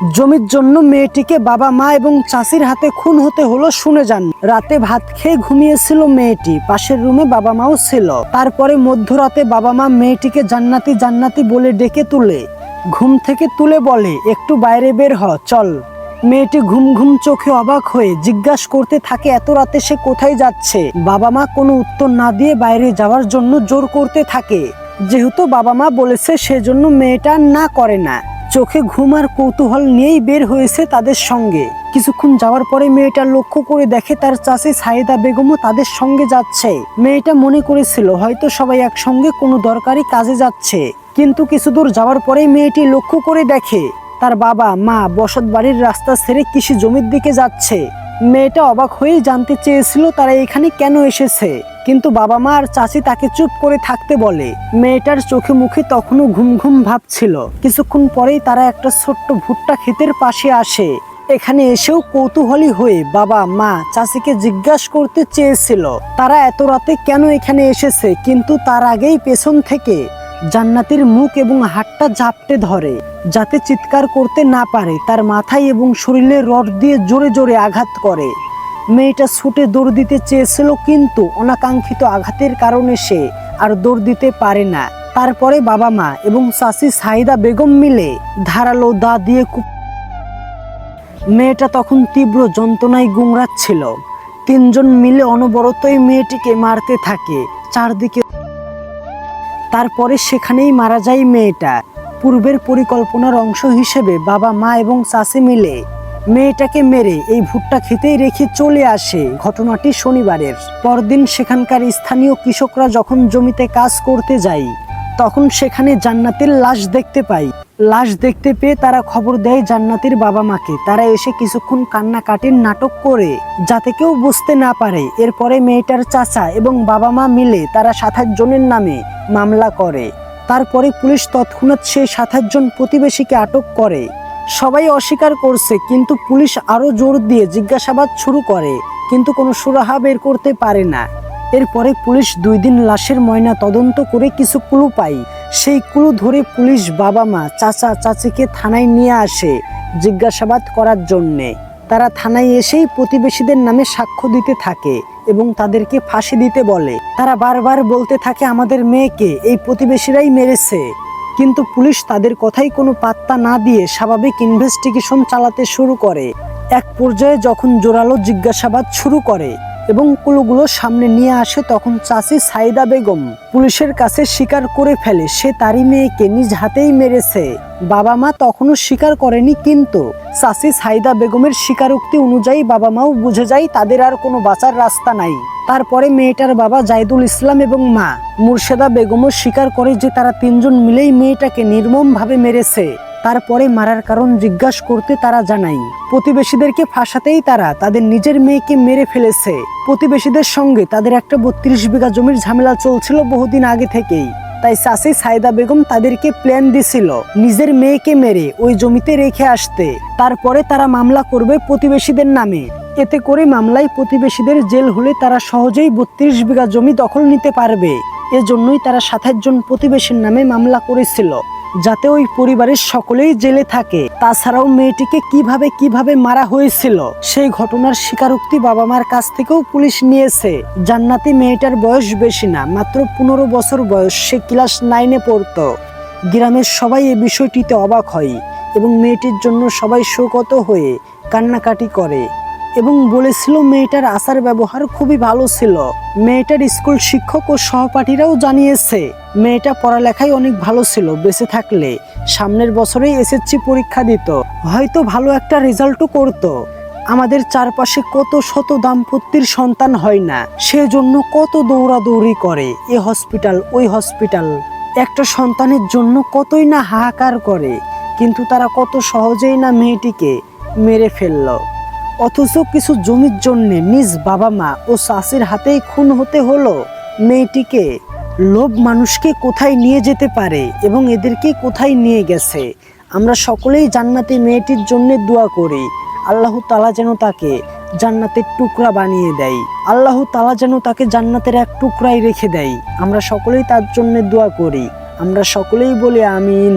জমির জন্য মেয়েটিকে বাবা মা এবং চাচির হাতে খুন হতে হলো শুনে যান। রাতে ভাত খেয়ে ঘুমিয়েছিল মেয়েটি, পাশের রুমে বাবা মাও ছিল। তারপরে মধ্যরাতে বাবা মা মেয়েটিকে জান্নাতি জান্নাতি বলে ডেকে তুলে ঘুম থেকে তুলে বলে, একটু বাইরে বের হ, চল। মেয়েটি ঘুম ঘুম চোখে অবাক হয়ে জিজ্ঞাসা করতে থাকে, এত রাতে সে কোথায় যাচ্ছে। বাবা মা কোনো উত্তর না দিয়ে বাইরে যাওয়ার জন্য জোর করতে থাকে। যেহেতু বাবা মা বলেছে সেজন্য মেয়েটা না করে না। চোখে ঘুম আর কৌতূহল নিয়েই বের হয়েছে তাদের সঙ্গে। কিছুক্ষণ যাওয়ার পরে মেয়েটা লক্ষ্য করে দেখে তার চাচি সাইদা বেগমও তাদের সঙ্গে যাচ্ছে। মেয়েটা মনে করেছিল হয়তো সবাই একসঙ্গে কোনো দরকারি কাজে যাচ্ছে, কিন্তু কিছু দূর যাওয়ার পরেই মেয়েটি লক্ষ্য করে দেখে তার বাবা মা বসত বাড়ির রাস্তা ছেড়ে কৃষি জমির দিকে যাচ্ছে। মেয়েটা অবাক হয়ে জানতে চেয়েছিল তারা এখানে কেন এসেছে, কিন্তু বাবা মা আর চাচি তাকে চুপ করে থাকতে বলে। মেয়েটার চোখে মুখে তখনও ঘুম ঘুম ভাব ছিল। কিছুক্ষণ পরেই তারা একটা ছোট্ট ভুট্টা ক্ষেতের পাশে আসে। এখানে এসেও কৌতূহলী হয়ে বাবা মা চাচিকে জিজ্ঞাসা করতে চেয়েছিল তারা এত রাতে কেন এখানে এসেছে, কিন্তু তার আগেই পেছন থেকে জান্নাতের মুখ এবং হাতটা ঝাপটে ধরে যাতে চিৎকার করতে না পারে। তার মাথায় এবং শরীরে রড দিয়ে জোরে জোরে আঘাত করে। মেয়েটা ছুটে দৌড় দিতে চেয়েছিল, কিন্তু অনাকাঙ্ক্ষিত আঘাতের কারণে সে আর দৌড় দিতে পারে না। তারপরে বাবা মা এবং চাচি সাইদা বেগম মিলে ধারালো দা দিয়ে মেয়েটা তখন তীব্র যন্ত্রণায় গুমরাচ্ছিল। তিনজন মিলে অনবরতই মেয়েটিকে মারতে থাকে চারদিকে। তারপরে সেখানেই মারা যায় মেয়েটা। পূর্বের পরিকল্পনার অংশ হিসেবে বাবা মা এবং চাচি মিলে মেয়েটাকে মেরে এই ভুট্টা খেতেই রেখে চলে আসে। ঘটনাটি শনিবারের পরদিন সেখানকার স্থানীয় কৃষকরা যখন জমিতে কাজ করতে যায় তখন সেখানে জান্নাতের লাশ দেখতে পায়। লাশ দেখতে পেয়ে তারা খবর দেয় জান্নাতের বাবা মাকে। তারা এসে কিছুক্ষণ কান্নাকাটির নাটক করে যাতে কেউ বুঝতে না পারে। এরপরে মেয়েটার চাচা এবং বাবা মা মিলে তারা 27 জনের নামে মামলা করে। তারপরে পুলিশ তৎক্ষণাৎ সেই 27 জন প্রতিবেশীকে আটক করে। সবাই অস্বীকার করছে, কিন্তু পুলিশ আরো জোর দিয়ে জিজ্ঞাসাবাদ শুরু করে, কিন্তু কোনো সুরাহা বের করতে পারে না। এরপরে পুলিশ 2 দিন লাশের ময়না তদন্ত করে কিছু ক্লু পায়। সেই ক্লু ধরে পুলিশ বাবা মা চাচা চাচিকে থানায় নিয়ে আসে জিজ্ঞাসাবাদ করার জন্যে। তারা থানায় এসেই প্রতিবেশীদের নামে সাক্ষ্য দিতে থাকে এবং তাদেরকে ফাঁসি দিতে বলে। তারা বারবার বলতে থাকে আমাদের মেয়েকে এই প্রতিবেশীরাই মেরেছে, কিন্তু পুলিশ তাদের কথাই কোনো পাত্তা না দিয়ে স্বাভাবিক ইনভেস্টিগেশন চালাতে শুরু করে। এক পর্যায়ে যখন জোরালো জিজ্ঞাসাবাদ শুরু করে এবং ক্লুগুলো সামনে নিয়ে আসে, তখন চাচি সাইদা বেগম পুলিশের কাছে স্বীকার করে ফেলে সে তারই মেয়েকে নিজ হাতেই মেরেছে। বাবা মা তখনও স্বীকার করেনি, কিন্তু চাচি সাইদা বেগমের স্বীকারোক্তি অনুযায়ী বাবা মাও বুঝে যায় তাদের আর কোনো বাঁচার রাস্তা নাই। তারপরে মেয়েটার বাবা জাহিদুল ইসলাম এবং মা মুর্শেদা বেগমও স্বীকার করে যে তারা 3 জন মিলেই মেয়েটাকে নির্মমভাবে মেরেছে। তারপরে মারার কারণ জিজ্ঞাসা করতে তারা জানায় প্রতিবেশীদেরকে ফাঁসাতেই তারা তাদের নিজের মেয়েকে মেরে ফেলেছে। প্রতিবেশীদের সঙ্গে তাদের একটা 32 বিঘা জমির ঝামেলা চলছিল বহুদিন আগে থেকেই। তাই চাচি সাইদা বেগম তাদেরকে প্ল্যান দিছিল নিজের মেয়েকে মেরে ওই জমিতে রেখে আসতে। তারপরে তারা মামলা করবে প্রতিবেশীদের নামে। এতে করে মামলায় প্রতিবেশীদের জেল হলে তারা সহজেই 32 বিঘা জমি দখল নিতে পারবে। এজন্যই তারা 27 জন প্রতিবেশীর নামে মামলা করেছিল, যাতে ওই পরিবারের সকলেই জেলে থাকে। তাছাড়াও মেয়েটিকে কিভাবে মারা হয়েছিল সেই ঘটনার স্বীকারোক্তি বাবা মার কাছ থেকেও পুলিশ নিয়েছে। জান্নাতি মেয়েটার বয়স বেশি না, মাত্র 15 বছর বয়স। সে ক্লাস 9-এ পড়তো। গ্রামের সবাই এই বিষয়টিতে অবাক হয় এবং মেয়েটির জন্য সবাই শোকত হয়ে কান্নাকাটি করে এবং বলেছিল মেয়েটার আচার ব্যবহার খুবই ভালো ছিল। মেয়েটার স্কুল শিক্ষক ও সহপাঠীরাও জানিয়েছে মেয়েটা পড়ালেখায় অনেক ভালো ছিল। বেঁচে থাকলে সামনের বছরেই এসএসসি পরীক্ষা দিত, হয়তো ভালো একটা রেজাল্টও করত। আমাদের চারপাশে কত শত দাম্পত্যের সন্তান হয় না, সেজন্য কত দৌড়াদৌড়ি করে এ হসপিটাল ওই হসপিটাল। একটা সন্তানের জন্য কতই না হাহাকার করে, কিন্তু তারা কত সহজেই না মেয়েটিকে মেরে ফেলল। অথচ কিছু জমির জন্য নিজ বাবা মা ও চাচির হাতেই খুন হতে হলো মেয়েটিকে। লোভ মানুষকে কোথায় নিয়ে যেতে পারে এবং এদেরকে কোথায় নিয়ে গেছে। আমরা সকলেই জান্নাতি মেয়েটির জন্য দোয়া করি আল্লাহ তাআলা যেন তাকে জান্নাতের টুকরা বানিয়ে দেয়। আল্লাহ তাআলা যেন তাকে জান্নাতের এক টুকরাই রেখে দেয়। আমরা সকলেই তার জন্য দোয়া করি। আমরা সকলেই বলি আমিন।